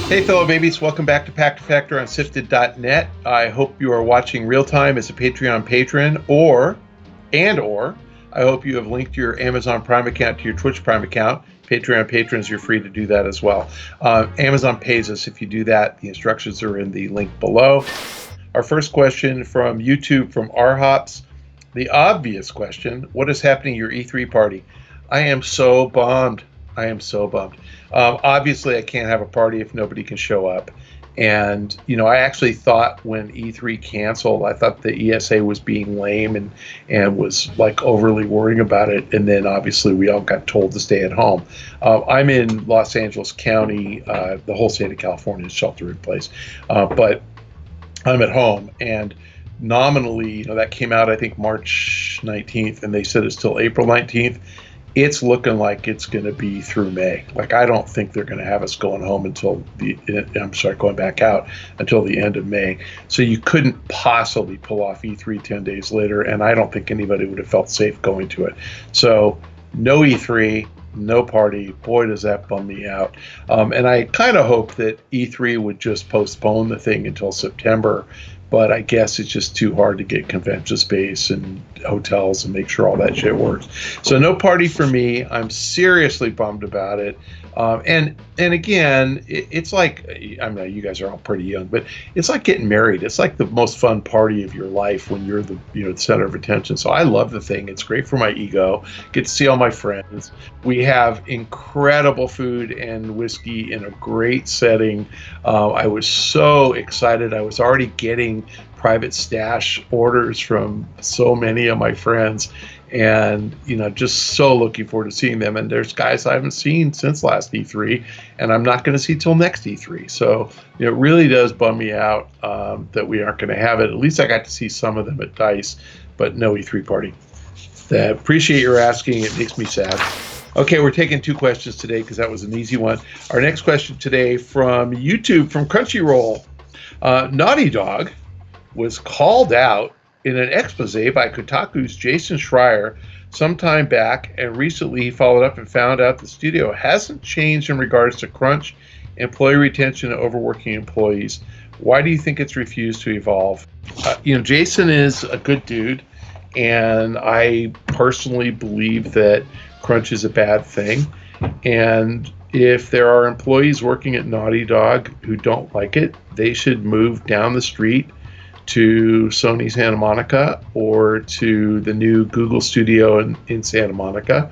Hey, fellow babies, welcome back to Pachter Factor on SIFTD.net. I hope you are watching real time as a Patreon patron, or I hope you have linked your Amazon Prime account to your Twitch Prime account. Patreon patrons, you're free to do that as well. Amazon pays us if you do that. The instructions are in the link below. Our first question from YouTube from RHops. The obvious question, what is happening at your E3 party? I am so bummed. Obviously, I can't have a party if nobody can show up. And, I actually thought when E3 canceled, I thought the ESA was being lame and was like overly worrying about it. And then obviously we all got told to stay at home. I'm in Los Angeles County. The whole state of California is shelter in place. But I'm at home, and nominally, that came out, I think, March 19th, and they said it's till April 19th. It's looking like it's going to be through May. Like, I don't think they're going to have us going back out until the end of May. So you couldn't possibly pull off E3 10 days later, and I don't think anybody would have felt safe going to it. So no E3, no party. Boy, does that bum me out. And I kind of hope that E3 would just postpone the thing until September. But I guess it's just too hard to get convention space and hotels and make sure all that shit works. So no party for me. I'm seriously bummed about it. And again, it's like, I know you guys are all pretty young, but it's like getting married. It's like the most fun party of your life when you're the center of attention. So I love the thing. It's great for my ego. Get to see all my friends. We have incredible food and whiskey in a great setting. I was so excited. I was already getting private stash orders from so many of my friends, and just so looking forward to seeing them. And there's guys I haven't seen since last E3, and I'm not going to see till next E3. So it really does bum me out that we aren't going to have it. At least I got to see some of them at DICE, but no E3 party. Appreciate your asking. It makes me sad. Okay, we're taking two questions today because that was an easy one. Our next question today from YouTube, from Crunchyroll. Naughty Dog was called out in an expose by Kotaku's Jason Schreier sometime back, and recently he followed up and found out the studio hasn't changed in regards to crunch, employee retention, and overworking employees. Why do you think it's refused to evolve? Jason is a good dude, and I personally believe that crunch is a bad thing. And if there are employees working at Naughty Dog who don't like it, they should move down the street to Sony Santa Monica, or to the new Google studio in Santa Monica,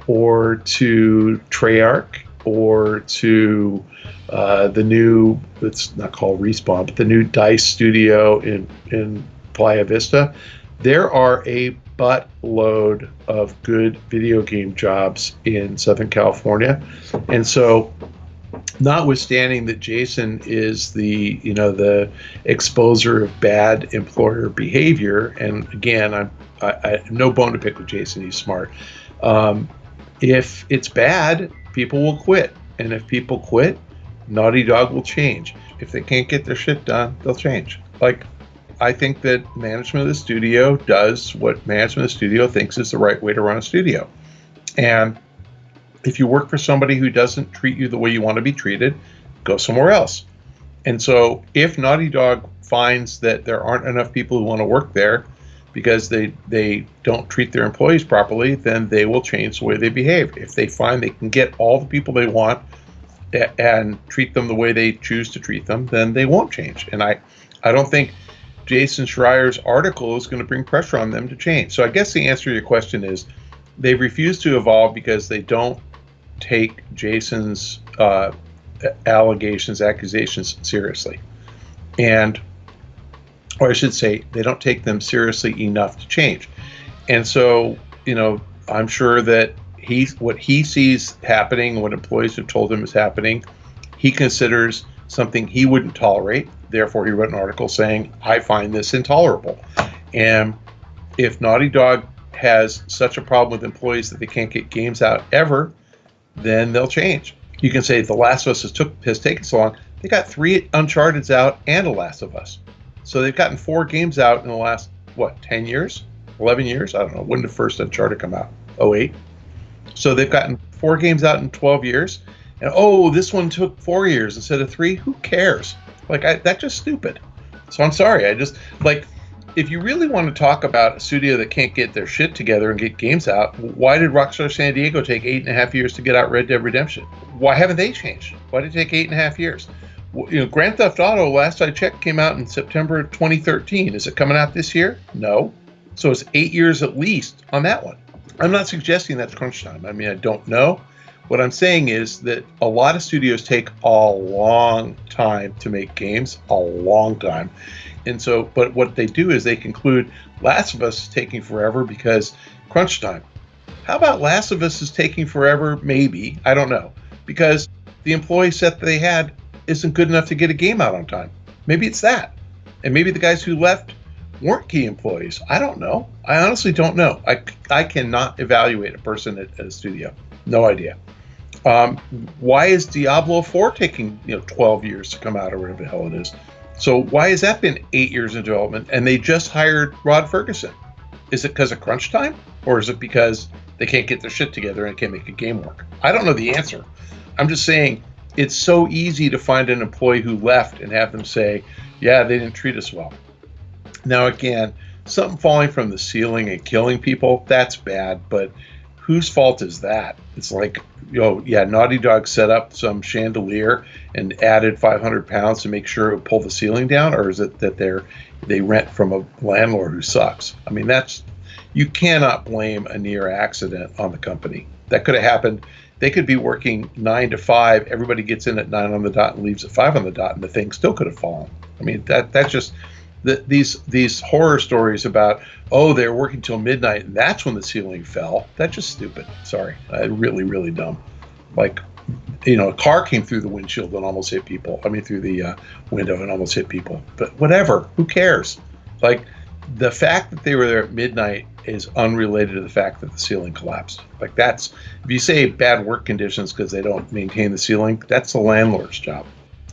or to Treyarch, or to the new, it's not called Respawn, but the new DICE studio in Playa Vista. There are a buttload of good video game jobs in Southern California. And so, notwithstanding that Jason is the exposer of bad employer behavior, and again, I no bone to pick with Jason, he's smart. If it's bad, people will quit, and if people quit, Naughty Dog will change. If they can't get their shit done, they'll change. Like, I think that management of the studio does what management of the studio thinks is the right way to run a studio. And if you work for somebody who doesn't treat you the way you want to be treated, go somewhere else. And so if Naughty Dog finds that there aren't enough people who want to work there because they don't treat their employees properly, then they will change the way they behave. If they find they can get all the people they want and treat them the way they choose to treat them, then they won't change. And I don't think Jason Schreier's article is going to bring pressure on them to change. So I guess the answer to your question is they refuse to evolve because they don't take Jason's accusations seriously. Or I should say, they don't take them seriously enough to change. And so, I'm sure that what he sees happening, what employees have told him is happening, he considers something he wouldn't tolerate. Therefore, he wrote an article saying, I find this intolerable. And if Naughty Dog has such a problem with employees that they can't get games out ever, then they'll change. You can say The Last of Us has taken so long. They got 3 Uncharted's out and The Last of Us. So they've gotten 4 games out in the last, 10 years? 11 years? I don't know. When did the first Uncharted come out? 2008. So they've gotten 4 games out in 12 years. And oh, this one took 4 years instead of 3. Who cares? Like, that's just stupid. So I'm sorry. I just, like, if you really want to talk about a studio that can't get their shit together and get games out, why did Rockstar San Diego take 8.5 years to get out Red Dead Redemption? Why haven't they changed? Why did it take 8.5 years? You know, Grand Theft Auto, last I checked, came out in September 2013. Is it coming out this year? No. So it's 8 years at least on that one. I'm not suggesting that's crunch time. I mean, I don't know. What I'm saying is that a lot of studios take a long time to make games, a long time. And so, but what they do is they conclude Last of Us is taking forever because crunch time. How about Last of Us is taking forever? Maybe. I don't know. Because the employee set that they had isn't good enough to get a game out on time. Maybe it's that. And maybe the guys who left weren't key employees. I don't know. I honestly don't know. I cannot evaluate a person at a studio. No idea. Why is Diablo 4 taking 12 years to come out or whatever the hell it is? So why has that been 8 years in development and they just hired Rod Ferguson? Is it because of crunch time, or is it because they can't get their shit together and can't make a game work? I don't know the answer. I'm just saying it's so easy to find an employee who left and have them say, yeah, they didn't treat us well. Now, again, something falling from the ceiling and killing people, that's bad, but whose fault is that? It's like, yeah, Naughty Dog set up some chandelier and added 500 pounds to make sure it would pull the ceiling down, or is it that they rent from a landlord who sucks? I mean, you cannot blame a near accident on the company. That could have happened. They could be working 9 to 5. Everybody gets in at 9 on the dot and leaves at 5 on the dot, and the thing still could have fallen. I mean, that's just these horror stories about, oh, they're working till midnight and that's when the ceiling fell. That's just stupid. Sorry, really, really dumb. Like, a car came through the windshield and almost hit people. I mean, through the window and almost hit people. But whatever, who cares? Like, the fact that they were there at midnight is unrelated to the fact that the ceiling collapsed. Like, that's, if you say bad work conditions because they don't maintain the ceiling, that's the landlord's job.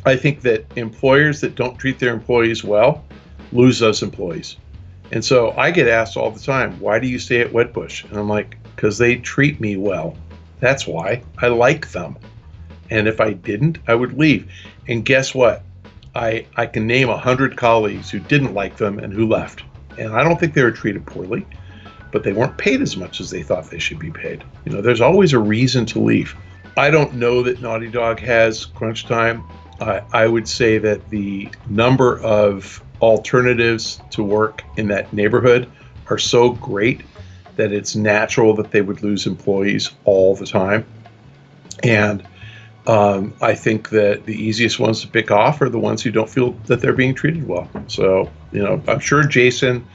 I think that employers that don't treat their employees well lose those employees. And so I get asked all the time, why do you stay at Wedbush? And I'm like, because they treat me well. That's why. I like them. And if I didn't, I would leave. And guess what? I can name 100 colleagues who didn't like them and who left. And I don't think they were treated poorly, but they weren't paid as much as they thought they should be paid. There's always a reason to leave. I don't know that Naughty Dog has crunch time. I would say that the number of alternatives to work in that neighborhood are so great that it's natural that they would lose employees all the time. And I think that the easiest ones to pick off are the ones who don't feel that they're being treated well. So, I'm sure Jason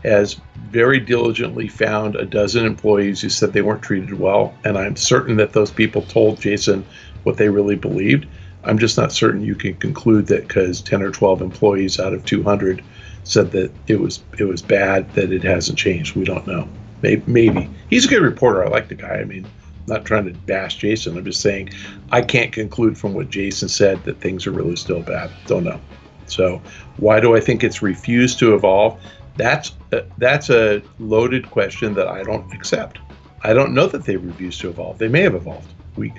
has very diligently found a dozen employees who said they weren't treated well. And I'm certain that those people told Jason what they really believed. I'm just not certain you can conclude that because 10 or 12 employees out of 200 said that it was bad, that it hasn't changed. We don't know. Maybe. He's a good reporter. I like the guy. I mean, I'm not trying to bash Jason. I'm just saying I can't conclude from what Jason said that things are really still bad. Don't know. So why do I think it's refused to evolve? That's a loaded question that I don't accept. I don't know that they refused to evolve. They may have evolved.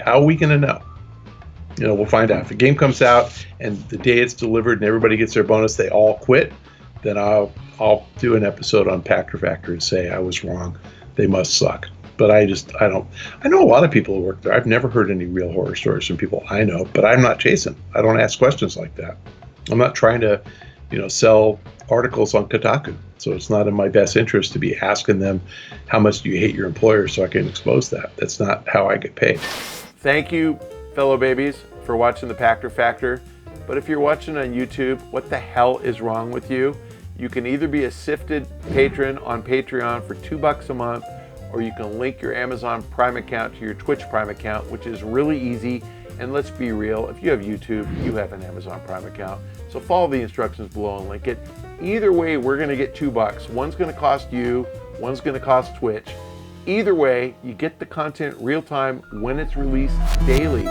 How are we going to know? We'll find out. If a game comes out and the day it's delivered and everybody gets their bonus, they all quit, then I'll do an episode on Pachter Factor and say I was wrong. They must suck. But I know a lot of people who work there. I've never heard any real horror stories from people I know, but I'm not Jason. I don't ask questions like that. I'm not trying to, sell articles on Kotaku. So it's not in my best interest to be asking them, how much do you hate your employer, so I can expose that. That's not how I get paid. Thank you, fellow babies, for watching the Pachter Factor. But if you're watching on YouTube, what the hell is wrong with you? You can either be a SIFTD patron on Patreon for $2 a month, or you can link your Amazon Prime account to your Twitch Prime account, which is really easy. And let's be real, if you have YouTube, you have an Amazon Prime account. So follow the instructions below and link it. Either way, we're gonna get $2. One's gonna cost you, one's gonna cost Twitch. Either way, you get the content real time when it's released daily.